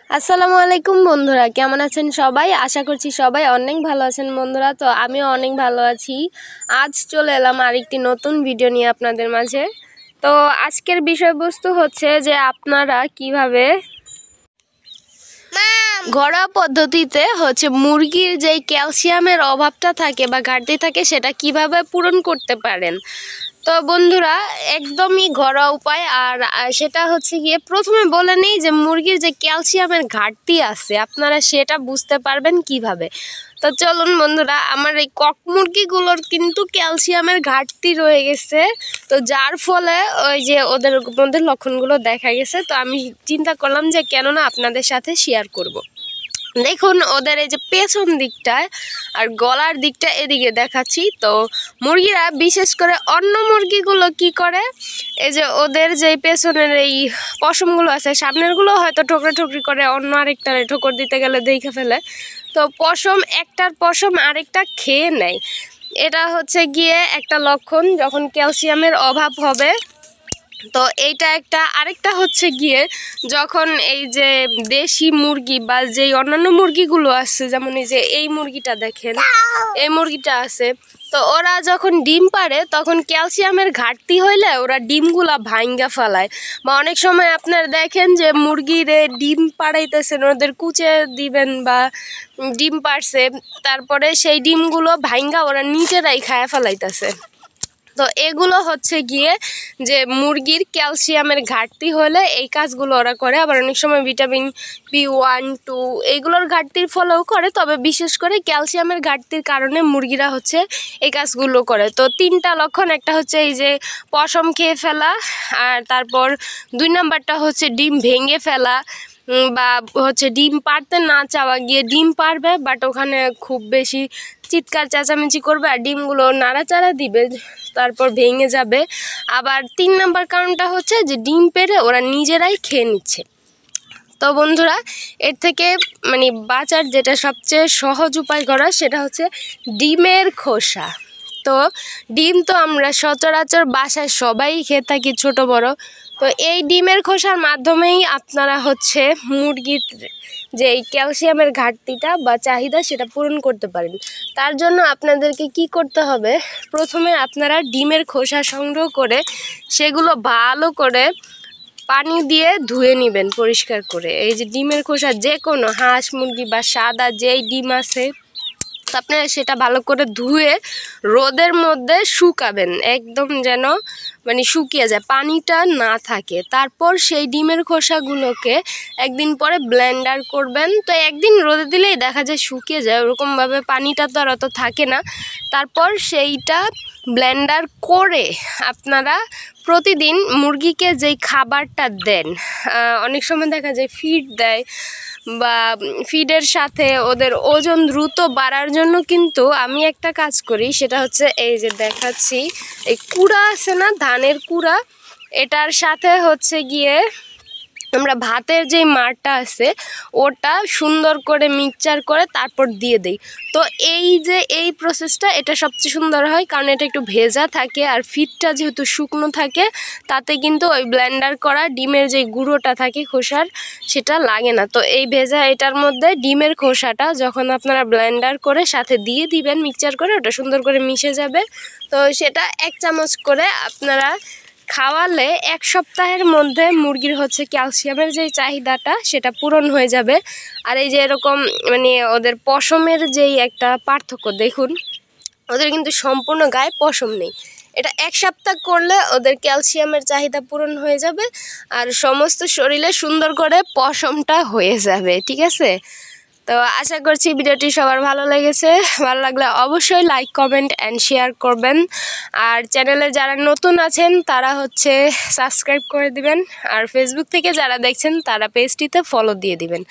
আসসালামু আলাইকুম বন্ধুরা, কেমন আছেন সবাই? আশা করছি সবাই অনেক ভালো আছেন বন্ধুরা। তো আমিও অনেক ভালো আছি। আজ চলে এলাম আরেকটি নতুন ভিডিও নিয়ে আপনাদের মাঝে। তো আজকের বিষয়বস্তু হচ্ছে যে আপনারা কিভাবে ঘরোয়া পদ্ধতিতে মুরগির যেই ক্যালসিয়ামের অভাবটা থাকে বা ঘাটতি থাকে সেটা কিভাবে পূরণ করতে পারেন। তো বন্ধুরা, একদমই ঘরোয়া উপায়। আর সেটা গিয়ে প্রথমে বলে নেই যে মুরগির যে ক্যালসিয়ামের ঘাটতি আছে আপনারা সেটা বুঝতে পারবেন কিভাবে। তো চলুন বন্ধুরা, আমার এই কক মুরগিগুলোর কিন্তু ক্যালসিয়ামের ঘাটতি রয়ে গেছে। তো যার ফলে ওই যে ওদের মধ্যে লক্ষণগুলো দেখা গেছে। তো আমি চিন্তা করলাম যে কেননা আপনাদের সাথে শেয়ার করব। দেখুন, ওদের এই যে পেছন দিকটায় আর গলার দিকটা এদিকে দেখাচ্ছি। তো মুরগিরা বিশেষ করে অন্য মুরগিগুলো কি করে, এই যে ওদের যে পেছনের এই পশমগুলো আছে, সামনেরগুলো হয়তো ঠোকরা ঠোকরি করে, অন্য আরেকটারে ঠোকর দিতে গেলে দেখে ফেলে। তো একটার পশম আরেকটা খেয়ে নেয়। এটা গিয়ে একটা লক্ষণ যখন ক্যালসিয়ামের অভাব হবে। তো এইটা একটা। আরেকটা গিয়ে যখন এই যে দেশি মুরগি বা যেই অন্যান্য মুরগিগুলো আছে, যেমন এই যে এই মুরগিটা দেখেন, এই মুরগিটা আছে, তো ওরা যখন ডিম পাড়ে তখন ক্যালসিয়ামের ঘাটতি হইলে ওরা ডিমগুলা ভাঙ্গা ফেলায়। বা অনেক সময় আপনারা দেখেন যে মুরগিরে ডিম পাড়াইতেছেন, ওদের কুচে দিবেন বা ডিম পাড়ছে, তারপরে সেই ডিমগুলো ভাঙ্গা ওরা নিজেরাই খায়া ফেলাইতেছে। তো এগুলো গিয়ে যে মুরগির ক্যালসিয়ামের ঘাটতি হলে এই কাজগুলো ওরা করে। আবার অনেক সময় ভিটামিন B1, 2 এইগুলোর ঘাটতির ফলেও করে, তবে বিশেষ করে ক্যালসিয়ামের ঘাটতির কারণে মুরগিরা এই কাজগুলো করে। তো 3টা লক্ষণ, একটা এই যে পশম খেয়ে ফেলা, আর তারপর 2 নাম্বারটা ডিম ভেঙে ফেলা, বা ডিম পারতে না চাওয়া, গিয়ে ডিম পারবে বাট ওখানে খুব বেশি চিৎকার চেঁচামেচি করবে আর ডিমগুলো নাড়াচাড়া দিবে, তারপর ভেঙে যাবে। আবার 3 নাম্বার কারণটা যে ডিম পেড়ে ওরা নিজেরাই খেয়ে নিচ্ছে। তো বন্ধুরা, এর থেকে বাঁচার যেটা সবচেয়ে সহজ উপায় করা, সেটা ডিমের খোসা। তো ডিম তো আমরা সচরাচর বাসায় সবাই খেয়ে থাকি, ছোট বড়। তো এই ডিমের খোসার মাধ্যমেই আপনারা মুরগির যে এই ক্যালসিয়ামের ঘাটতিটা বা চাহিদা সেটা পূরণ করতে পারেন। তার জন্য আপনাদেরকে কি করতে হবে, প্রথমে আপনারা ডিমের খোসা সংগ্রহ করে সেগুলো ভালো করে পানি দিয়ে ধুয়ে নেবেন পরিষ্কার করে। এই যে ডিমের খোসা, যে কোনো হাঁস মুরগি বা সাদা যেই ডিম আছে, আপনারা সেটা ভালো করে ধুয়ে রোদের মধ্যে শুকাবেন, একদম যেন শুকিয়ে যায়, পানিটা না থাকে। তারপর সেই ডিমের খোসাগুলোকে একদিন পরে ব্লেন্ডার করবেন। তো একদিন রোদে দিলেই দেখা যায় শুকিয়ে যায়, ওরকমভাবে পানিটা তো আর অত থাকে না। তারপর সেইটা ব্লেন্ডার করে আপনারা প্রতিদিন মুরগিকে যেই খাবারটা দেন, অনেক সময় দেখা যায় ফিড দেয়, বা ফিডের সাথে ওদের ওজন দ্রুত বাড়ার জন্য কিন্তু আমি একটা কাজ করি, সেটা এই যে দেখাচ্ছি, এই কুড়া আছে না, ধানের কুড়া, এটার সাথে গিয়ে আমরা ভাতের যে মাড়টা আছে ওটা সুন্দর করে মিক্সচার করে তারপর দিয়ে দিই। তো এই যে এই প্রসেসটা, এটা সবচেয়ে সুন্দর হয়, কারণ এটা একটু ভেজা থাকে আর ফিডটা যেহেতু শুকনো থাকে, তাতে কিন্তু ওই ব্লেন্ডার করা ডিমের যে গুঁড়োটা থাকে খোসার, সেটা লাগে না। তো এই ভেজা এটার মধ্যে ডিমের খোসাটা যখন আপনারা ব্লেন্ডার করে সাথে দিয়ে দিবেন মিক্সচার করে, ওটা সুন্দর করে মিশে যাবে। তো সেটা 1 চামচ করে আপনারা খাওয়ালে 1 সপ্তাহের মধ্যে মুরগির ক্যালসিয়ামের যে চাহিদাটা সেটা পূরণ হয়ে যাবে। আর এই যে এরকম ওদের পশমের যেই একটা পার্থক্য দেখুন, ওদের কিন্তু সম্পূর্ণ গায়ে পশম নেই। এটা 1 সপ্তাহ করলে ওদের ক্যালসিয়ামের চাহিদা পূরণ হয়ে যাবে আর সমস্ত শরীরে সুন্দর করে পশমটা হয়ে যাবে, ঠিক আছে? তো আশা করছি ভিডিওটি সবার ভালো লেগেছে। ভালো লাগলে অবশ্যই লাইক, কমেন্ট অ্যান্ড শেয়ার করবেন। আর চ্যানেলে যারা নতুন আছেন তারা সাবস্ক্রাইব করে দিবেন। আর ফেসবুক থেকে যারা দেখছেন তারা পেজটিতে ফলো দিয়ে দিবেন।